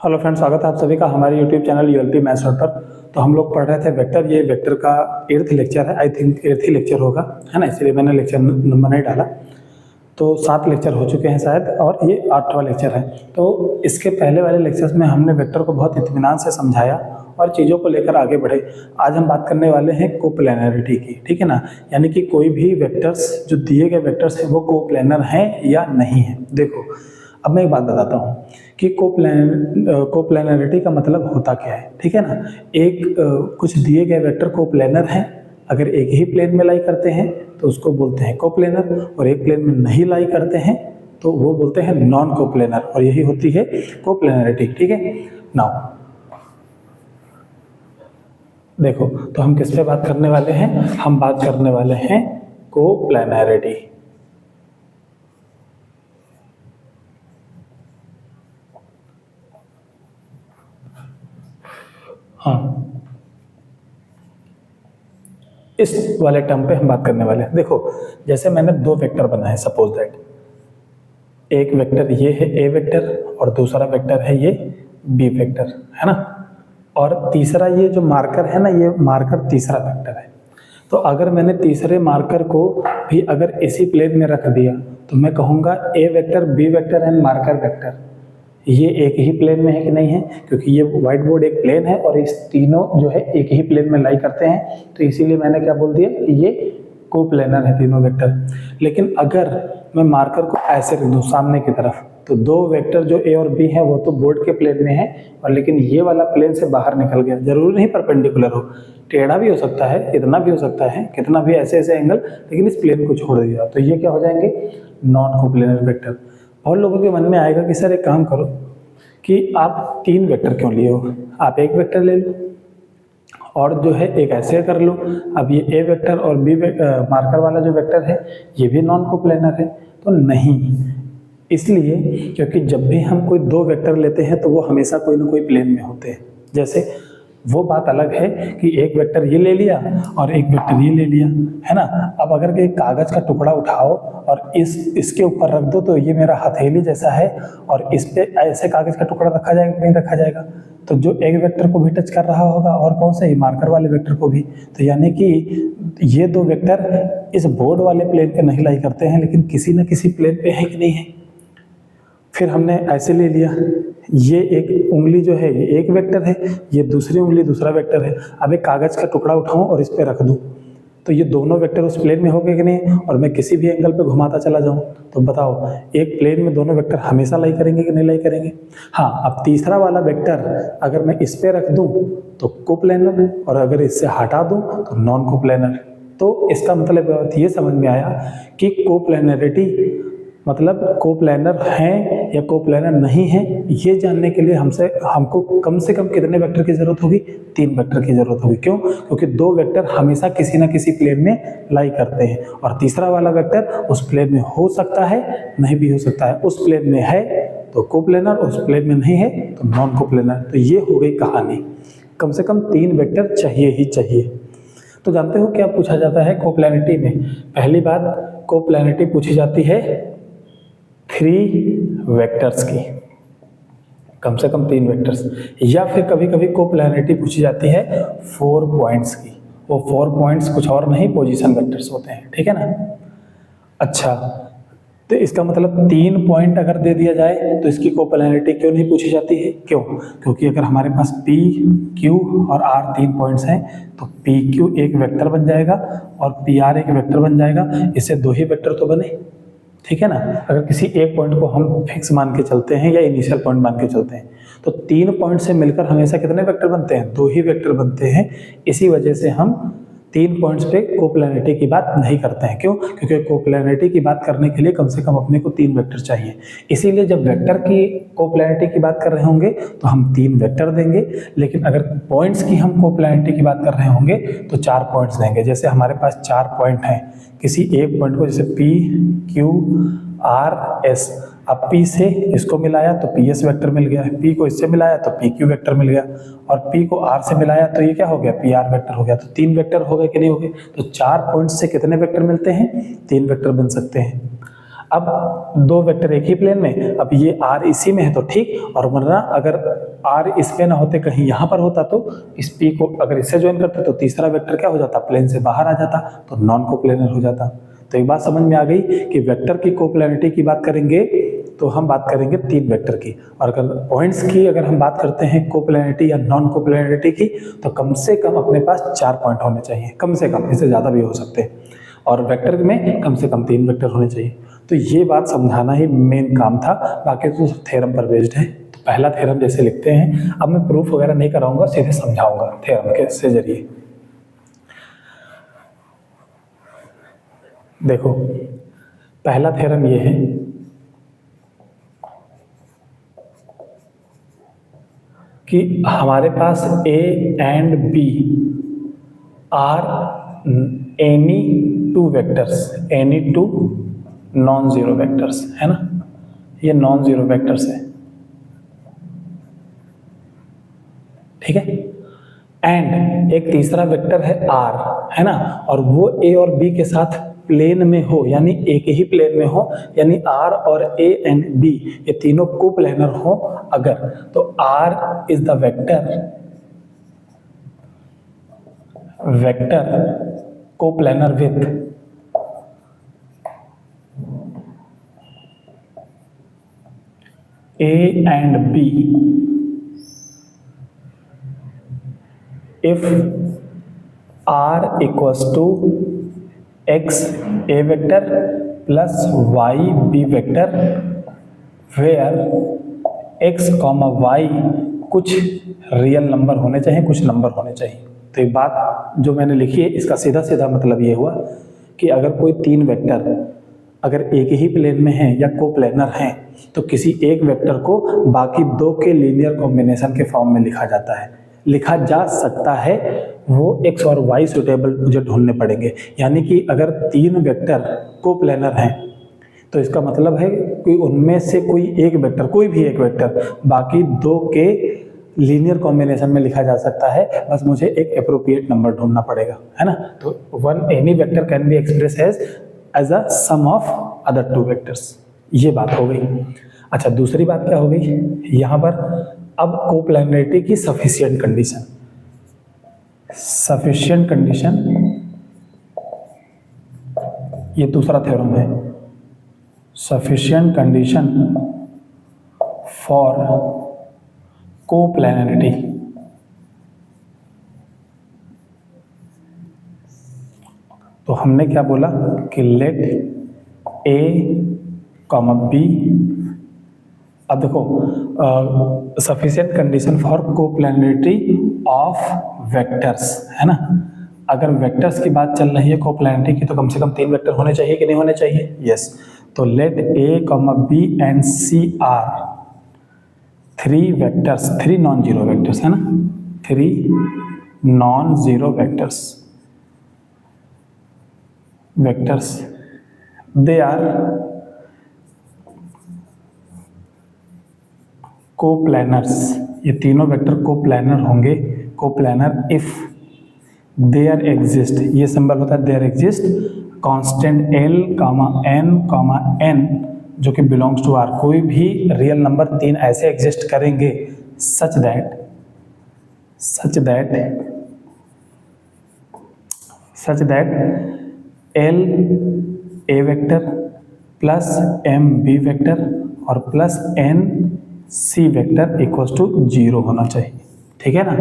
Hello friends, स्वागत है आप सभी का हमारे यूट्यूब चैनल यूएलपी मैथ्स पर। तो हम लोग पढ़ रहे थे वेक्टर। ये वेक्टर का 8th लेक्चर है, I think 8th he lecture होगा, है ना, इसलिए मैंने लेक्चर नंबर नहीं डाला। तो 7 लेक्चर हो चुके हैं शायद, और ये 8वां लेक्चर है। तो इसके पहले वाले लेक्चर्स में हमने वेक्टर को बहुत इत्मीनान से समझाया और चीज़ों को लेकर आगे बढ़े। आज हम बात करने वाले हैं कोप्लेनरिटी की, ठीक है ना, यानी कि कोई भी वेक्टर्स जो दिए गए वेक्टर्स हैं वो कोप्लेनर हैं या नहीं है। देखो, अब मैं एक बात बताता हूँ कि कोप्लेनरिटी का मतलब होता क्या है, ठीक है ना। कुछ दिए गए वेक्टर कोप्लेनर हैं, अगर एक ही प्लेन में लाई करते हैं तो उसको बोलते हैं कोप्लेनर, और एक प्लेन में नहीं लाई करते हैं तो वो बोलते हैं नॉन कोप्लेनर, और यही होती है कोप्लेनरिटी, ठीक है। नाउ देखो, तो हम किस पे बात करने वाले हैं? हम बात करने वाले हैं कोप्लेनरिटी। हाँ, इस वाले टर्म पे हम बात करने वाले हैं। देखो, जैसे मैंने 2 वेक्टर बनाए, सपोज दैट एक वेक्टर ये है ए वेक्टर और दूसरा वेक्टर है ये बी वेक्टर, है ना, और तीसरा ये जो मार्कर है ना, ये मार्कर तीसरा वेक्टर है। तो अगर मैंने तीसरे मार्कर को भी अगर इसी प्लेन में रख दिया तो मैं कहूँगा A vector, B vector and marker vector ये एक ही प्लेन में है कि नहीं है, क्योंकि ये व्हाइट बोर्ड एक प्लेन है और इस तीनों जो है एक ही प्लेन में लाई करते हैं, तो इसीलिए मैंने क्या बोल दिया, ये कोप्लेनर है तीनों वेक्टर। लेकिन अगर मैं मार्कर को ऐसे रख दूँ सामने की तरफ, तो 2 वेक्टर जो ए और बी हैं वो तो बोर्ड के प्लेन में है, और लेकिन ये वाला प्लेन से बाहर निकल गया। जरूरी नहीं परपेंडिकुलर हो, टेढ़ा भी हो सकता है, इतना भी हो सकता है, कितना भी ऐसे ऐसे एंगल, लेकिन इस प्लेन को छोड़ दिया, तो ये क्या हो जाएंगे, नॉन कोप्लेनर वेक्टर। और लोगों के मन में आएगा कि सर एक काम करो कि आप 3 वेक्टर क्यों लिए हो, आप एक वेक्टर ले लो और जो है एक ऐसे कर लो। अब ये ए वेक्टर और बी मार्कर वाला जो वेक्टर है ये भी नॉन कोप्लेनर है। तो नहीं, इसलिए क्योंकि जब भी हम कोई 2 वेक्टर लेते हैं तो वो हमेशा कोई ना कोई प्लेन में होते हैं। जैसे वो बात अलग है कि एक वेक्टर ये ले लिया और एक वेक्टर ये ले लिया, है ना। अब अगर एक कागज का टुकड़ा उठाओ और इसके ऊपर रख दो तो ये मेरा हथेली जैसा है, और इस पे ऐसे कागज का टुकड़ा रखा जाएगा नहीं रखा जाएगा, तो जो एक वेक्टर को भी टच कर रहा होगा और कौन सा, ही मार्कर वाले वेक्टर को भी। तो यानी कि ये 2 वेक्टर इस बोर्ड वाले प्लेन पे नहीं लाई करते हैं, लेकिन किसी न किसी प्लेन पे है कि नहीं है। फिर हमने ऐसे ले लिया, ये एक उंगली जो है ये एक वेक्टर है, ये दूसरी उंगली दूसरा वेक्टर है। अब एक कागज का टुकड़ा उठाऊं और इस पे रख दूं तो ये दोनों वेक्टर उस प्लेन में हो गए कि नहीं, और मैं किसी भी एंगल पे घुमाता चला जाऊं तो बताओ एक प्लेन में दोनों वेक्टर हमेशा लाई करेंगे कि नहीं लाई करेंगे। हाँ, अब तीसरा वाला वेक्टर अगर मैं इस पे रख दूं तो कोप्लेनर, और अगर इससे हटा दूं तो नॉन कोप्लेनर। तो इसका मतलब ये समझ में आया कि कोप्लेनरिटी मतलब कोप्लेनर हैं या कोप्लेनर नहीं है, ये जानने के लिए हमको कम से कम कितने वेक्टर की जरूरत होगी, 3 वेक्टर की जरूरत होगी। क्यों? क्योंकि 2 वेक्टर हमेशा किसी ना किसी प्लेन में लाई करते हैं, और तीसरा वाला वेक्टर उस प्लेन में हो सकता है, नहीं भी हो सकता है। उस प्लेन में है तो कोप्लेनर, उस प्लेन में नहीं है तो नॉन कोप्लेनर। तो ये हो गई कहानी, कम से कम 3 वेक्टर चाहिए ही चाहिए। तो जानते हो क्या पूछा जाता है कोप्लेनिटी में? पहली बात, कोप्लेनिटी पूछी जाती है 3 वेक्टर्स की, कम से कम 3 वेक्टर्स, या फिर कभी कभी कोप्लेनिटी पूछी जाती है 4 पॉइंट्स की। वो 4 पॉइंट्स कुछ और नहीं, पोजीशन वेक्टर्स होते हैं, ठीक है ना। अच्छा, तो इसका मतलब 3 पॉइंट अगर दे दिया जाए तो इसकी कोप्लेनिटी क्यों नहीं पूछी जाती है? क्यों? क्योंकि अगर हमारे पास P, Q और R 3 पॉइंट्स हैं तो PQ एक वेक्टर बन जाएगा और PR एक वेक्टर बन जाएगा। इससे 2 ही वेक्टर तो बने, ठीक है ना। अगर किसी एक पॉइंट को हम फिक्स मान के चलते हैं या इनिशियल पॉइंट मान के चलते हैं तो 3 पॉइंट से मिलकर हमेशा कितने वेक्टर बनते हैं? 2 ही वेक्टर बनते हैं। इसी वजह से हम 3 पॉइंट्स पे कोप्लेनिटी की बात नहीं करते हैं। क्यों? क्योंकि कोप्लेनिटी की बात करने के लिए कम से कम अपने को 3 वेक्टर चाहिए। इसीलिए जब वेक्टर की कोप्लेनिटी की बात कर रहे होंगे तो हम 3 वेक्टर देंगे, लेकिन अगर पॉइंट्स की हम कोप्लेनिटी की बात कर रहे होंगे तो 4 पॉइंट्स देंगे। जैसे हमारे पास 4 पॉइंट हैं किसी एक पॉइंट को, जैसे P, Q, R, S। अब P से इसको मिलाया तो PS वेक्टर मिल गया, P को इससे मिलाया तो PQ वेक्टर मिल गया, और P को R से मिलाया तो ये क्या हो गया, PR वेक्टर हो गया। तो 3 वेक्टर हो गए कि नहीं हो गए? तो 4 पॉइंट्स से कितने वेक्टर मिलते हैं? 3 वेक्टर बन सकते हैं। अब 2 वेक्टर एक ही प्लेन में, अब ये R इसी में है तो ठीक, और वरना अगर आर इस पे ना होते कहीं यहाँ पर होता तो इस पी को अगर इससे ज्वाइन करते तो तीसरा वेक्टर क्या हो जाता, प्लेन से बाहर आ जाता, तो नॉन कोप्लेनर हो जाता। तो एक बात समझ में आ गई कि वेक्टर की कोप्लेनरिटी की बात करेंगे तो हम बात करेंगे 3 वेक्टर की, और अगर पॉइंट्स की अगर हम बात करते हैं कोप्लेनरिटी या नॉन कोप्लेनरिटी की, तो कम से कम अपने पास 4 पॉइंट होने चाहिए, कम से कम, इससे ज़्यादा भी हो सकते हैं, और वेक्टर में कम से कम 3 वेक्टर होने चाहिए। तो ये बात समझाना ही मेन काम था, बाकी तो थ्योरम पर बेस्ड है। तो पहला थ्योरम जैसे लिखते हैं, अब मैं प्रूफ वगैरह नहीं कराऊंगा, सीधे समझाऊंगा थ्योरम के से जरिए। देखो पहला थ्योरम ये है कि हमारे पास A and B are any 2 vectors, any 2 non zero vectors, है ना, ये नॉन जीरो वेक्टर्स है, ठीक है। एंड एक तीसरा वेक्टर है R, है ना, और वो A और B के साथ प्लेन में हो, यानी एक ही प्लेन में हो, यानी R और A एंड B ये तीनों कोप्लेनर हो अगर, तो R is the vector coplanar with A and B if R equals to X A vector plus Y B vector where X, Y कुछ रियल नंबर होने चाहिए, कुछ नंबर होने चाहिए। तो ये बात जो मैंने लिखी है इसका सीधा सीधा मतलब ये हुआ कि अगर कोई 3 वेक्टर अगर एक ही प्लेन में है या कोप्लेनर हैं, तो किसी एक वेक्टर को बाकी 2 के लीनियर कॉम्बिनेशन के फॉर्म में लिखा जाता है, लिखा जा सकता है, वो X और Y सुटेबल मुझे ढूंढने पड़ेंगे। यानी कि अगर 3 वेक्टर कोप्लेनर हैं तो इसका मतलब है कि उनमें से कोई एक वेक्टर, कोई भी एक वेक्टर बाकी 2 के लीनियर कॉम्बिनेशन में लिखा जा सकता है, बस मुझे एक एप्रोप्रिएट नंबर ढूंढना पड़ेगा, है ना। तो one any vector can be express as a sum of other 2 vectors, ये बात हो गई। अच्छा, दूसरी बात क्या हो गई यहाँ पर, अब कोप्लेनरिटी की सफिशिएंट कंडीशन, सफिशिएंट कंडीशन, ये दूसरा थ्योरम है, सफिशिएंट कंडीशन फॉर कोप्लेनरिटी। तो हमने क्या बोला कि लेट A, B, अब देखो sufficient condition for coplanarity of vectors, है ना। अगर वेक्टर्स की बात चल रही है कोप्लेनरिटी की, तो कम से कम 3 वेक्टर होने चाहिए कि नहीं होने चाहिए, यस। तो let A, B and C are 3 vectors, 3 non zero vectors, है ना, 3 non zero vectors, they are coplanars, ये तीनों वेक्टर कोप्लेनर होंगे, कोप्लेनर इफ देयर एग्जिस्ट, ये सिंबल होता है there exist constant L, N, N जो कि बिलोंग्स टू R, कोई भी रियल नंबर 3 ऐसे एग्जिस्ट करेंगे such that L A vector plus M B vector और plus N C vector equals to 0 होना चाहिए, ठीक है ना।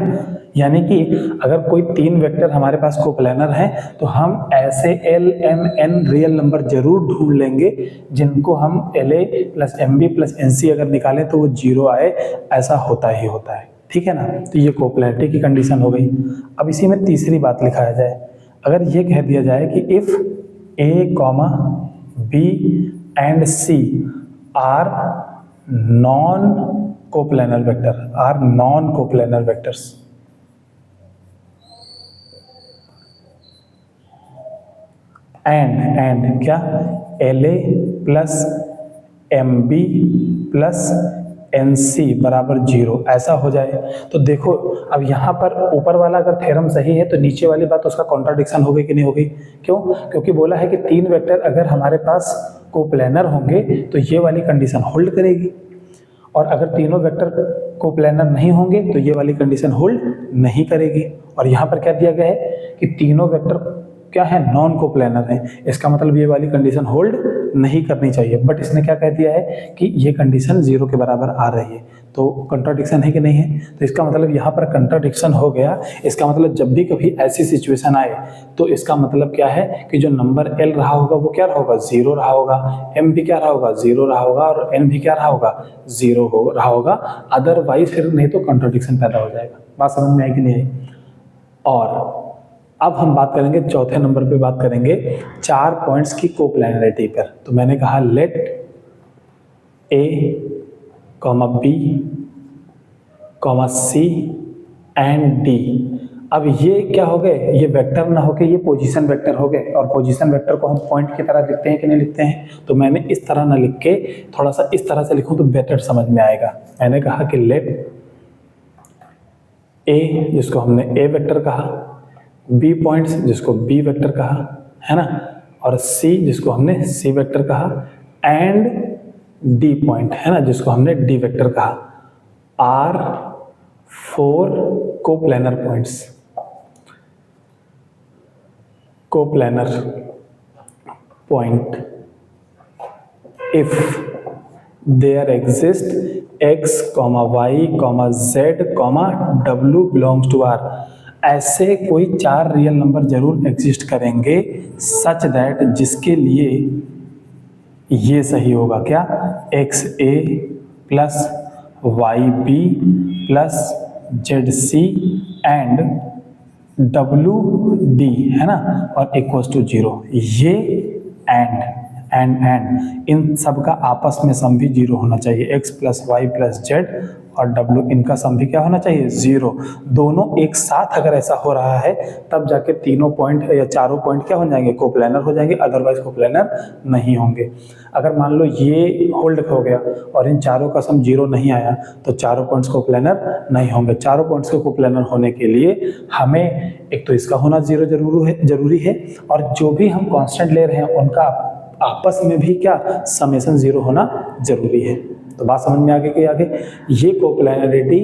यानी कि अगर कोई 3 वेक्टर हमारे पास कोप्लेनर हैं, तो हम ऐसे L M N real number जरूर ढूंढ लेंगे जिनको हम LA plus MB plus NC अगर निकालें तो वो 0 आए, ऐसा होता ही होता है, ठीक है ना। तो ये कोप्लेनरिटी की कंडीशन हो गई। अब इसी में तीसरी बात लिखाया जाए, अगर ये कह दिया जाए कि if A, B and C are non coplanar vectors, and क्या LA plus MB plus NC बराबर 0 ऐसा हो जाए, तो देखो अब यहाँ पर ऊपर वाला अगर थ्योरम सही है तो नीचे वाली बात उसका कॉन्ट्राडिक्शन हो गई कि नहीं हो गई। क्यों? क्योंकि बोला है कि 3 वेक्टर अगर हमारे पास कोप्लेनर होंगे तो ये वाली कंडीशन होल्ड करेगी, और अगर तीनों वेक्टर कोप्लानर नहीं होंगे तो ये वाली कंडीशन होल्ड नहीं करेगी। और यहाँ पर क्या दिया गया है कि तीनों वेक्टर क्या है, नॉन कोप्लानर है, इसका मतलब ये वाली कंडीशन होल्ड नहीं करनी चाहिए। बट इसने क्या कह दिया है कि ये कंडीशन 0 के बराबर आ रही है, तो कंट्राडिक्शन है कि नहीं है। तो इसका मतलब यहाँ पर कंट्राडिक्शन हो गया। इसका मतलब जब भी कभी ऐसी सिचुएशन आए तो इसका मतलब क्या है कि जो नंबर L रहा होगा वो क्या रहा होगा, 0 रहा होगा, M भी क्या रहा होगा, 0 रहा होगा, और N भी क्या रहा होगा, 0 रहा होगा। अदरवाइज फिर नहीं तो कंट्राडिक्शन पैदा हो जाएगा। बात समझ में आई कि नहीं आई। और अब हम बात करेंगे चौथे नंबर पे, बात करेंगे 4 पॉइंट्स की कोप्लानरिटी पर। तो मैंने कहा let A, B, C and D। अब ये क्या हो गए, ये वेक्टर ना होके ये पोजीशन वेक्टर हो गए। और पोजीशन वेक्टर को हम पॉइंट की तरह लिखते हैं कि नहीं लिखते हैं। तो मैंने इस तरह ना लिख के थोड़ा सा इस तरह से लिखूं तो बेटर समझ में आएगा। मैंने कहा कि लेट A, जिसको हमने A वेक्टर कहा, B पॉइंट्स जिसको B वेक्टर कहा, है ना, और C जिसको हमने C वेक्टर कहा, एंड D पॉइंट, है ना, जिसको हमने D वेक्टर कहा, are 4 coplanar points. Coplanar point if there exist x, y, z, w belongs to R। ऐसे कोई 4 रियल नंबर जरूर एग्जिस्ट करेंगे सच दैट, जिसके लिए ये सही होगा क्या, XA plus YB plus ZC and WD, है ना, और इक्वल्स टू 0। ये एंड इन सब का आपस में सम भी 0 होना चाहिए। x plus y plus z और w, इनका सम भी क्या होना चाहिए, 0। दोनों एक साथ अगर ऐसा हो रहा है तब जाके तीनों पॉइंट या चारों पॉइंट क्या हो जाएंगे, कोप्लानर हो जाएंगे, अदरवाइज कोप्लानर नहीं होंगे। अगर मान लो ये होल्ड हो गया और इन चारों का सम 0 नहीं आया तो चारों पॉइंट्स कोप्लानर नहीं होंगे। चारों पॉइंट्स को कोप्लानर होने के लिए हमें एक तो इसका होना 0 जरूरी है, और जो भी हम कांस्टेंट ले रहे हैं उनका आपस में भी क्या समेशन 0 होना जरूरी है। तो बात समझ में आ गई कि आगे ये कोप्लानरिटी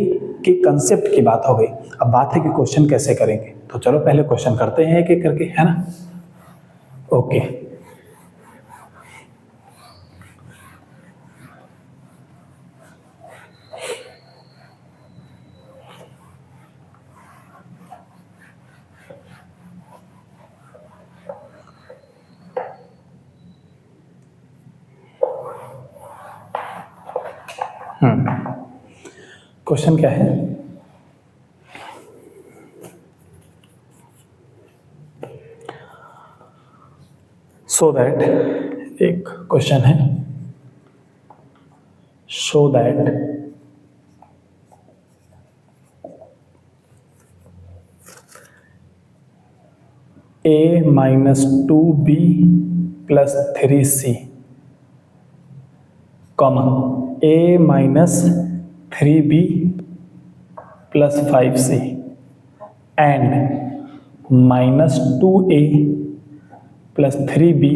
की कंसेप्ट की बात हो गई। अब बात है कि क्वेश्चन कैसे करेंगे। तो चलो पहले क्वेश्चन करते हैं एक एक करके, है ना। ओके, क्वेश्चन क्या है, सो दैट, एक क्वेश्चन है, show that A minus 2B plus 3C, comma A minus 3B plus 5C and minus 2A plus 3B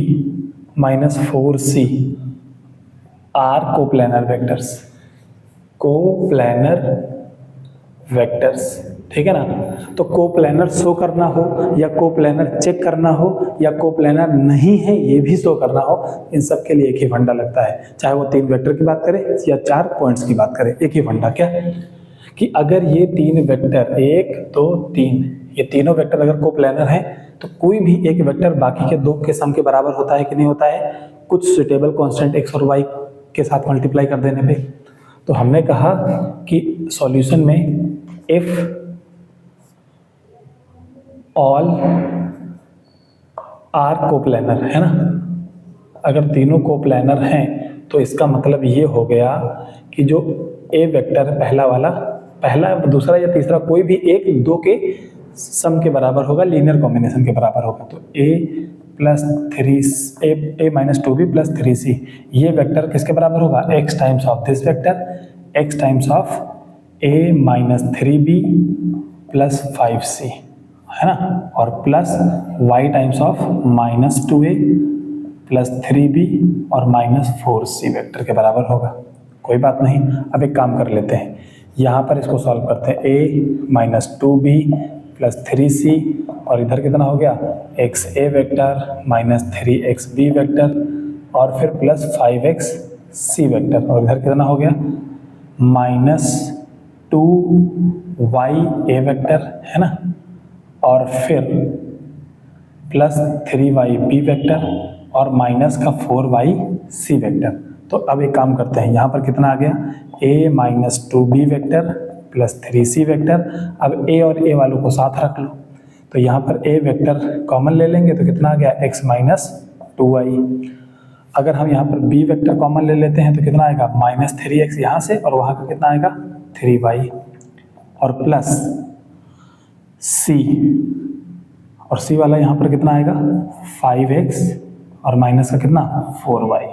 minus 4C are coplanar vectors. Coplanar vectors, ठीक है ना। तो कोप्लानर शो करना हो या कोप्लानर चेक करना हो या कोप्लानर नहीं है ये भी शो करना हो, इन सब के लिए एक ही फंडा लगता है। चाहे वो 3 वेक्टर की बात करें या 4 पॉइंट्स की बात करें, एक ही फंडा क्या है कि अगर ये 3 वेक्टर 1 2 3, ये तीनों वेक्टर अगर कोप्लानर है तो कोई भी एक वेक्टर बाकी के 2 के सम के बराबर होता है कि नहीं होता है, कुछ सुटेबल कांस्टेंट x और y के साथ मल्टीप्लाई कर देने पे। तो हमने कहा कि सॉल्यूशन में इफ ऑल आर कोप्लानर, है ना, अगर तीनों कोप्लानर हैं तो इसका मतलब ये हो गया कि जो ए वेक्टर है पहला वाला, पहला दूसरा या तीसरा कोई भी एक 2 के सम के बराबर होगा, लीनियर कॉम्बिनेशन के बराबर होगा। तो a plus 3 a minus 2b plus 3c, ये वेक्टर किसके बराबर होगा, x times of this vector, x times of a minus 3b plus 5c, है ना, और plus y times of minus 2a plus 3b और माइनस 4c वेक्टर के बराबर होगा। कोई बात नहीं। अब एक काम कर लेते हैं, यहाँ पर इसको सॉल्व करते हैं। a minus 2b plus 3c और इधर कितना हो गया xa vector minus 3xb vector और फिर प्लस 5xc वेक्टर और इधर कितना हो गया माइनस 2ya वेक्टर है ना, और फिर प्लस 3yb वेक्टर और माइनस का 4yc वेक्टर। तो अब एक काम करते हैं, यहाँ पर कितना आ गया a minus 2b vector plus 3c vector. अब a और a वालों को साथ रख लो, तो यहाँ पर a वेक्टर कॉमन ले लेंगे तो कितना आ गया x माइनस 2y। अगर हम यहाँ पर b वेक्टर कॉमन ले लेते हैं तो कितना आएगा माइनस 3x यहाँ से और वहाँ का कितना आएगा 3y और प्लस c, और c वाला यहाँ पर कितना आएगा 5x और माइनस का कितना 4y।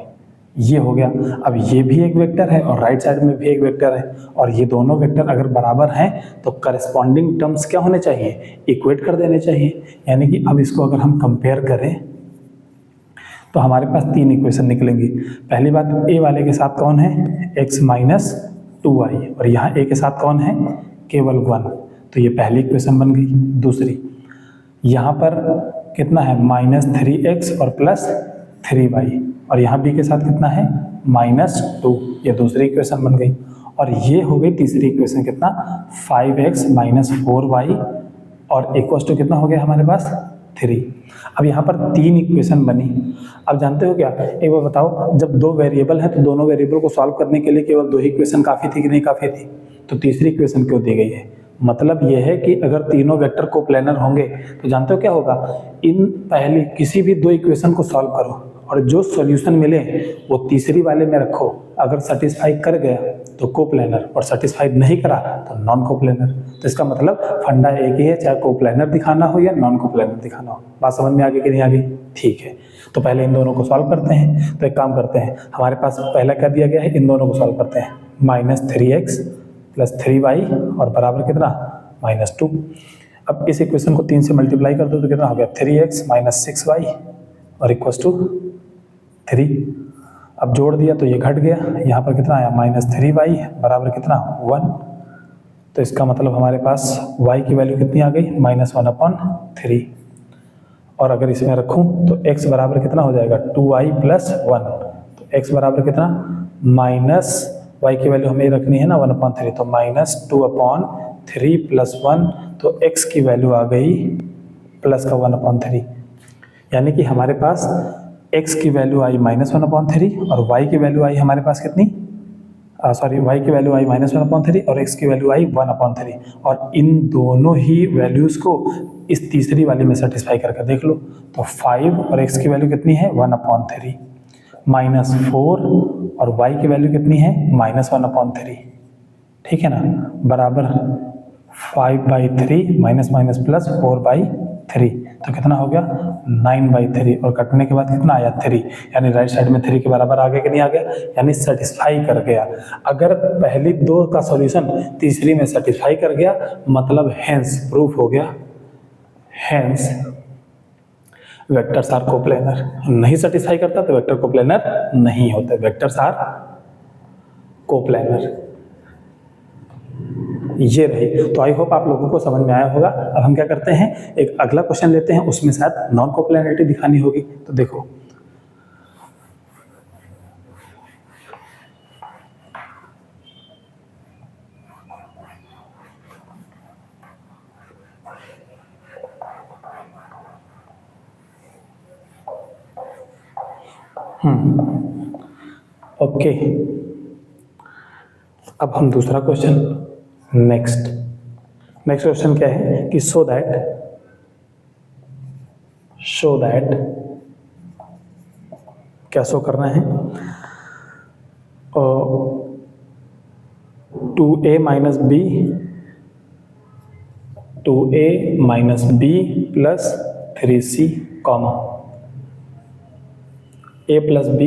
ये हो गया। अब ये भी एक वेक्टर है और राइट साइड में भी एक वेक्टर है, और ये दोनों वेक्टर अगर बराबर हैं तो करस्पॉन्डिंग टर्म्स क्या होने चाहिए, इक्वेट कर देने चाहिए। यानी कि अब इसको अगर हम कंपेयर करें तो हमारे पास 3 इक्वेशन निकलेंगी। पहली बात a वाले के साथ कौन है x माइनस 2y और यहाँ a के साथ कौन है केवल 1, तो ये पहली इक्वेशन बन गई। दूसरी यहाँ पर कितना है माइनस 3x और प्लस 3y और यहाँ b के साथ कितना है माइनस 2, ये दूसरी इक्वेशन बन गई। और ये हो गई तीसरी इक्वेशन, कितना 5x माइनस 4y और इक्वल्स टू कितना हो गया हमारे पास 3। अब यहाँ पर 3 इक्वेशन बनी। अब जानते हो क्या, एक बार बताओ, जब 2 वेरिएबल है तो दोनों वेरिएबल को सॉल्व करने के लिए केवल 2 ही इक्वेशन काफ़ी थी कि नहीं काफ़ी थी, तो तीसरी इक्वेशन क्यों दी गई है। मतलब यह है कि अगर तीनों वेक्टर कोप्लेनर होंगे तो जानते हो क्या होगा, इन पहली किसी भी 2 इक्वेशन को सॉल्व करो और जो सॉल्यूशन मिले वो तीसरी वाले में रखो। अगर सेटिस्फाई कर गया तो कोप्लेनर और सेटिस्फाइड नहीं करा तो नॉन कोप्लेनर। तो इसका मतलब फंडा एक ही है, चाहे कोप्लेनर दिखाना हो या नॉन कोप्लेनर दिखाना हो। बात समझ में आ गई कि नहीं आ गई, ठीक है। तो पहले इन दोनों को सॉल्व करते हैं। तो एक काम करते हैं, हमारे पास पहला क्या दिया गया है, इन दोनों को सॉल्व करते हैं। माइनस 3x प्लस 3y और बराबर कितना माइनस 2। अब इस इक्वेशन को 3 से मल्टीप्लाई कर दो तो कितना हो गया 3x माइनस 6y और इक्वल्स टू 3। अब जोड़ दिया तो ये घट गया, यहाँ पर कितना आया माइनस 3y बराबर कितना 1। तो इसका मतलब हमारे पास y की वैल्यू कितनी आ गई माइनस 1/3। और अगर इसमें रखूं तो x बराबर कितना हो जाएगा 2y प्लस 1। तो x बराबर कितना माइनस y की वैल्यू हमें रखनी है ना 1/3, तो माइनस 2/3 प्लस 1, तो x की वैल्यू आ गई प्लस का 1/3। यानी कि हमारे पास x की वैल्यू आई माइनस 1/3 और y की वैल्यू आई हमारे पास कितनी y की वैल्यू आई माइनस 1/3 और x की वैल्यू आई 1/3। और इन दोनों ही वैल्यूज़ को इस तीसरी वाली में सेटिस्फाई करके देख लो, तो 5 और x की वैल्यू कितनी है 1/3, माइनस 4 और y की वैल्यू कितनी है माइनस 1/3, ठीक है ना, बराबर 5/3 माइनस माइनस प्लस 4/3, तो कितना हो गया 9/3 और कटने के बाद कितना आया 3, यानी राइट साइड में 3 के बराबर आ गया कि नहीं आ गया, यानी सेटिस्फाई कर गया। अगर पहली 2 का सॉल्यूशन तीसरी में सेटिस्फाई कर गया मतलब हेंस प्रूफ हो गया, हेंस वेक्टर्स आर कोप्लेनर। नहीं सेटिस्फाई करता तो वेक्टर कोप्लेनर नहीं होते, वेक्टर्स आर कोप्लेनर। ये रही। तो आई होप आप लोगों को समझ में आया होगा। अब हम क्या करते हैं, एक अगला क्वेश्चन लेते हैं, उसमें शायद नॉन कोप्लेनरिटी दिखानी होगी। तो देखो ओके, अब हम दूसरा क्वेश्चन नेक्स्ट क्वेश्चन क्या है कि शो दैट क्या शो करना है, 2a minus b plus 3c comma a plus b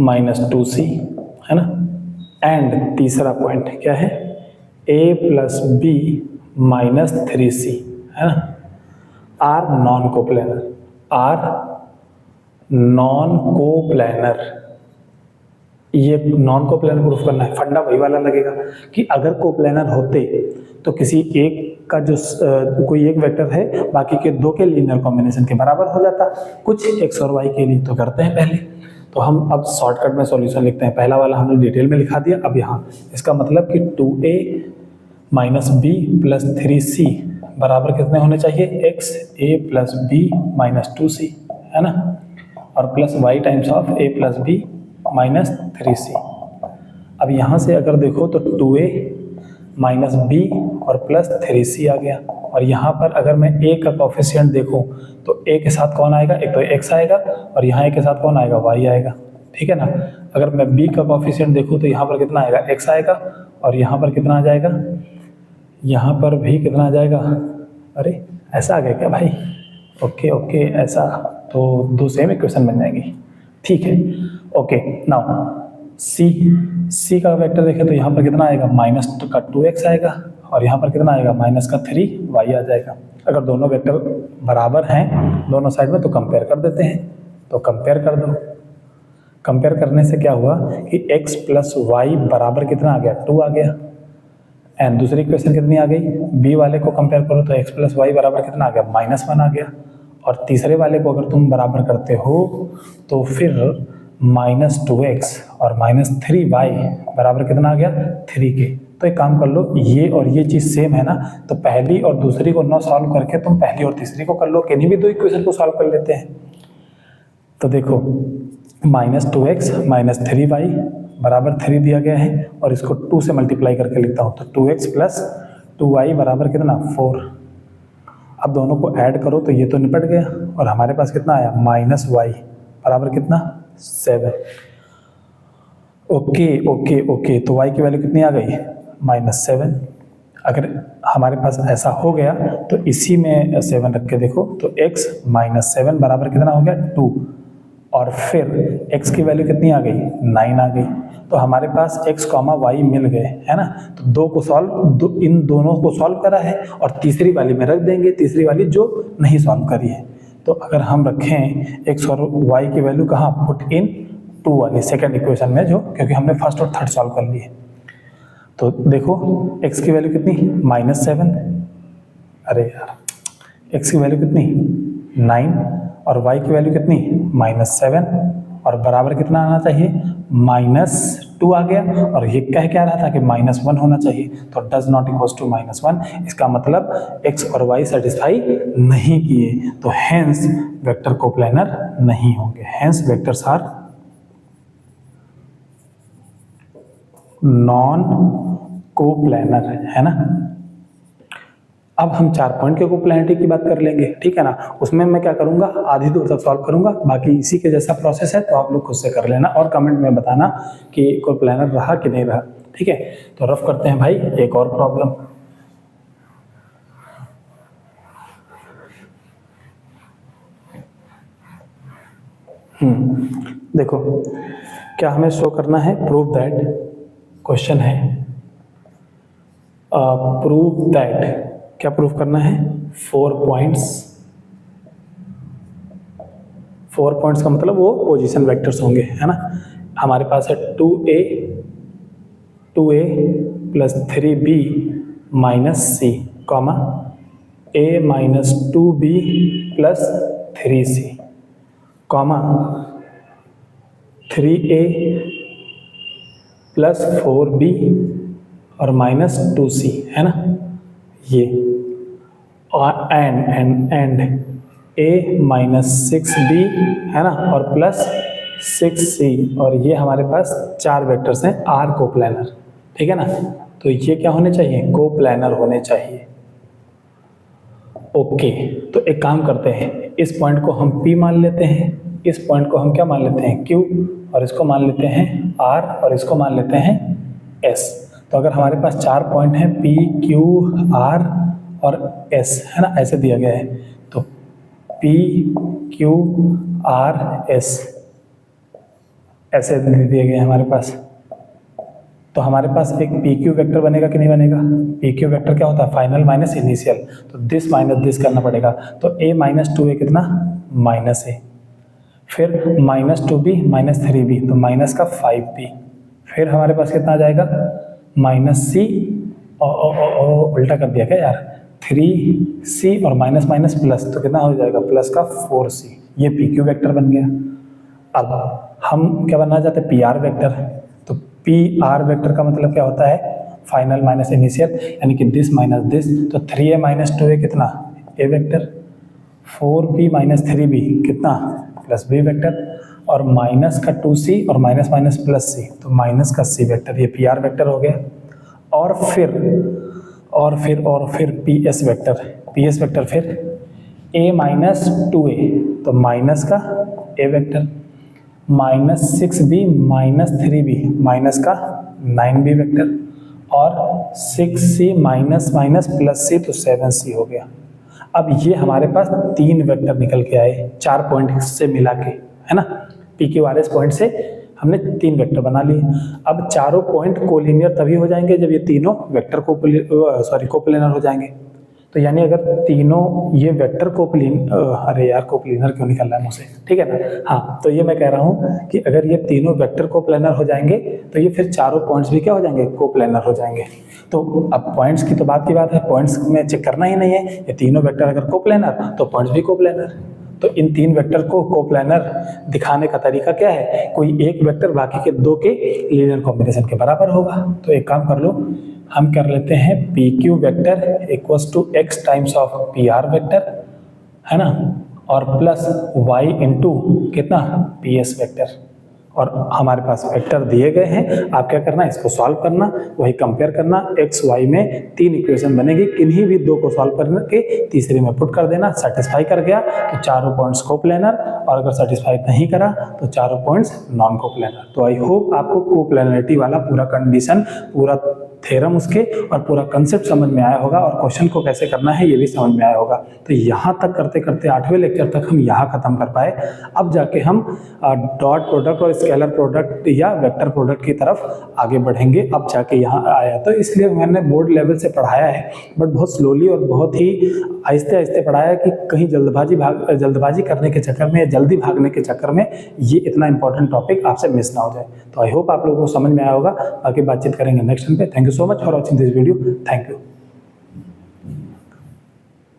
minus 2c है ना, एंड तीसरा पॉइंट क्या है a plus b minus 3c है ना, आर नॉन कोप्लेनर ये नॉन कोप्लेनर प्रूफ करना है, फंडा वही वाला लगेगा कि अगर कोप्लेनर होते तो किसी एक का जो कोई एक वेक्टर है बाकी के दो के लीनियर कॉम्बिनेशन के बराबर हो जाता कुछ x और y के लिए। तो करते हैं पहले, तो हम अब शॉर्टकट में सॉल्यूशन लिखते हैं। पहला वाला हमने डिटेल में लिखा दिया। अब यहाँ इसका मतलब कि 2a minus B plus 3c बराबर कितने होने चाहिए, x a plus b minus 2c, है ना, और plus y times of a plus b minus 3c। अब यहाँ से अगर देखो तो 2a माइनस बी और प्लस 3c आ गया, और यहाँ पर अगर मैं a का कोफिशिएंट देखूँ तो a के साथ कौन आएगा, एक तो x आएगा और यहाँ a के साथ कौन आएगा, y आएगा, ठीक है ना। अगर मैं b का कोफिशिएंट देखूँ तो यहाँ पर कितना आएगा, x आएगा, और यहाँ पर कितना आ जाएगा, यहाँ पर भी कितना आ जाएगा, अरे ऐसा आ गया क्या भाई, ओके ओके ऐसा, तो दो सेम इक्वेशन बन जाएंगी, ठीक है। ओके नाउ सी का वेक्टर देखें तो यहाँ पर कितना आएगा, माइनस का 2x आएगा, और यहाँ पर कितना आएगा, माइनस का 3y आ जाएगा। अगर दोनों वेक्टर बराबर हैं दोनों साइड में तो कंपेयर कर देते हैं, तो कंपेयर कर दो। कंपेयर करने से क्या हुआ कि x प्लस वाई बराबर कितना आ गया, 2 आ गया। एंड दूसरी इक्वेशन कितनी आ गई, b वाले को कंपेयर करो तो x प्लस वाई बराबर कितना आ गया, -1 आ गया। और तीसरे वाले को अगर तुम बराबर करते हो तो फिर -2x और -3y बराबर कितना आ गया, 3 के। तो एक काम कर लो, ये और ये चीज़ सेम है ना, तो पहली और दूसरी को ना सॉल्व करके तुम पहली और तीसरी को कर लो, किन्हीं भी दो इक्वेशन को सॉल्व कर लेते हैं। तो देखो -2x माइनस 3y बराबर 3 दिया गया है, और इसको 2 से मल्टीप्लाई करके लिखता हूँ तो 2x प्लस 2y बराबर कितना, 4। अब दोनों को ऐड करो तो ये तो निपट गया, और हमारे पास कितना आया, -y बराबर कितना, 7। ओके ओके ओके, तो y की वैल्यू कितनी आ गई, -7। अगर हमारे पास ऐसा हो गया तो इसी में 7 रख के देखो तो x -7 बराबर कितना हो गया, 2, और फिर x की वैल्यू कितनी आ गई, 9 आ गई। तो हमारे पास x, y मिल गए, है ना। तो इन दोनों को सॉल्व करा है, और तीसरी वाली में रख देंगे, तीसरी वाली जो नहीं सॉल्व करी है। तो अगर हम रखें x और y की वैल्यू कहाँ, पुट इन 2 वाली सेकंड इक्वेशन में, जो क्योंकि हमने फर्स्ट और थर्ड सॉल्व कर लिए। तो देखो x की वैल्यू कितनी, -7, अरे यार x की वैल्यू कितनी, 9, और y की वैल्यू कितनी, -7, और बराबर कितना आना चाहिए, -2 आ गया, और ये कह क्या रहा था कि -1 होना चाहिए, तो डज नॉट इक्वल्स टू -1। इसका मतलब x और y सेटिस्फाई नहीं किए, तो हेंस वेक्टर कोप्लेनर नहीं होंगे, hence vectors are non coplanar, है ना। अब हम 4 पॉइंट के कोप्लेनरिटी की बात कर लेंगे, ठीक है ना। उसमें मैं क्या करूंगा, आधी दूर तक सॉल्व करूंगा, बाकी इसी के जैसा प्रोसेस है, तो आप लोग खुद से कर लेना और कमेंट में बताना कि कोप्लेनर रहा कि नहीं रहा, ठीक है। तो रफ करते हैं भाई एक और प्रॉब्लम। देखो क्या हमें शो करना है, प्रूव दैट, क्वेश्चन है प्रूव दैट, क्या प्रूफ करना है, 4 पॉइंट्स का मतलब वो पोजीशन वेक्टर्स होंगे, है ना। हमारे पास है 2a plus 3b minus c, comma a minus 2b plus 3c, comma 3a plus 4b और माइनस 2c, है ना ये, और एंड a माइनस 6b, है ना, और प्लस 6c, और ये हमारे पास 4 वेक्टर्स हैं आर कोप्लेनर, ठीक है ना। तो ये क्या होने चाहिए, कोप्लेनर होने चाहिए। ओके, तो एक काम करते हैं, इस पॉइंट को हम P मान लेते हैं, इस पॉइंट को हम क्या मान लेते हैं, Q, और इसको मान लेते हैं R, और इसको मान लेते हैं S। तो अगर हमारे पास 4 पॉइंट हैं P, Q, R और S, है ना, ऐसे दिया गया है, तो P, Q, R, S ऐसे दिए गए हैं हमारे पास। तो हमारे पास एक PQ वेक्टर बनेगा कि नहीं बनेगा, PQ वेक्टर क्या होता है, फाइनल माइनस इनिशियल, तो दिस माइनस दिस करना पड़ेगा, तो A माइनस 2A कितना, -A। फिर माइनस 2b माइनस 3b, तो माइनस का 5b, फिर हमारे पास कितना आ जाएगा माइनस c, उल्टा कर दिया क्या यार, 3c और माइनस माइनस प्लस, तो कितना हो जाएगा प्लस का 4c, ये पी क्यू वेक्टर बन गया। अब हम क्या बनना चाहते हैं, पी आर वेक्टर। तो पी आर वेक्टर का मतलब क्या होता है, फाइनल माइनस इनिशियल, यानी कि दिस माइनस दिस, तो 3a माइनस 2a कितना ए वेक्टर, 4b माइनस 3b कितना प्लस बी वेक्टर, और माइनस का 2c और माइनस माइनस प्लस c, तो माइनस का c वेक्टर, ये पी आर वेक्टर हो गया। और फिर पी एस वेक्टर फिर a माइनस 2a, तो माइनस का a vector, minus 6b minus 3b, minus का 9b वेक्टर, और 6c minus minus plus c, तो 7c हो गया। अब ये हमारे पास 3 वेक्टर निकल के आए 4 पॉइंट से मिला के, है ना, P Q R S point से हमने 3 वेक्टर बना लिए। अब चारों पॉइंट कोलिनियर तभी हो जाएंगे जब ये तीनों वेक्टर कोप्लेनर हो जाएंगे। तो यानी अगर तीनों ये वेक्टर अरे यार कोप्लेनर क्यों निकल रहा है मुझसे, ठीक है ना, हाँ, तो ये मैं कह रहा हूँ कि अगर ये तीनों वेक्टर कोप्लेनर हो जाएंगे तो ये फिर चारों पॉइंट्स भी क्या हो जाएंगे, कोप्लेनर हो जाएंगे। तो अब पॉइंट्स की तो बात है, पॉइंट्स में चेक करना ही नहीं है, ये तीनों वेक्टर अगर कोप्लेनर तो पॉइंट्स भी कोप्लेनर। तो इन 3 वेक्टर को कोप्लेनर दिखाने का तरीका क्या है, कोई एक वेक्टर बाकी के 2 के लीनियर कॉम्बिनेशन के बराबर होगा। तो एक काम कर लो, हम कर लेते हैं P Q vector equals to x times of P R vector, है ना, और प्लस वाई इंटू कितना पी एस वेक्टर, और हमारे पास वेक्टर दिए गए हैं। आप क्या करना, इसको सॉल्व करना, वही कंपेयर करना, एक्स वाई में 3 इक्वेशन बनेगी, किन्हीं भी 2 को सॉल्व करके तीसरे में पुट कर देना, सेटिस्फाई कर गया तो चारों पॉइंट्स कोप्लेनर, और अगर सेटिस्फाई नहीं करा तो चारों पॉइंट्स नॉन कोप्लेनर। तो आई होप आपको कोप्लेनरिटी वाला पूरा कंडीशन, पूरा थ्योरम उसके और पूरा कंसेप्ट समझ में आया होगा, और क्वेश्चन को कैसे करना है ये भी समझ में आया होगा। तो यहाँ तक करते करते 8वें लेक्चर तक हम यहाँ खत्म कर पाए। अब जाके हम डॉट प्रोडक्ट और स्केलर प्रोडक्ट या वेक्टर प्रोडक्ट की तरफ आगे बढ़ेंगे। अब जाके यहाँ आया, तो इसलिए मैंने बोर्ड लेवल से पढ़ाया है, बट बहुत स्लोली और बहुत ही आहिस्ते आहिस्ते पढ़ाया कि कहीं जल्दबाजी करने के चक्कर में या जल्दी भागने के चक्कर में ये इतना इंपॉर्टेंट टॉपिक आपसे मिस ना हो जाए। तो आई होप आप लोगों को समझ में आया होगा। बाकी बातचीत करेंगे नेक्स्ट टाइम पे। Thank you so much for watching this video. Thank you.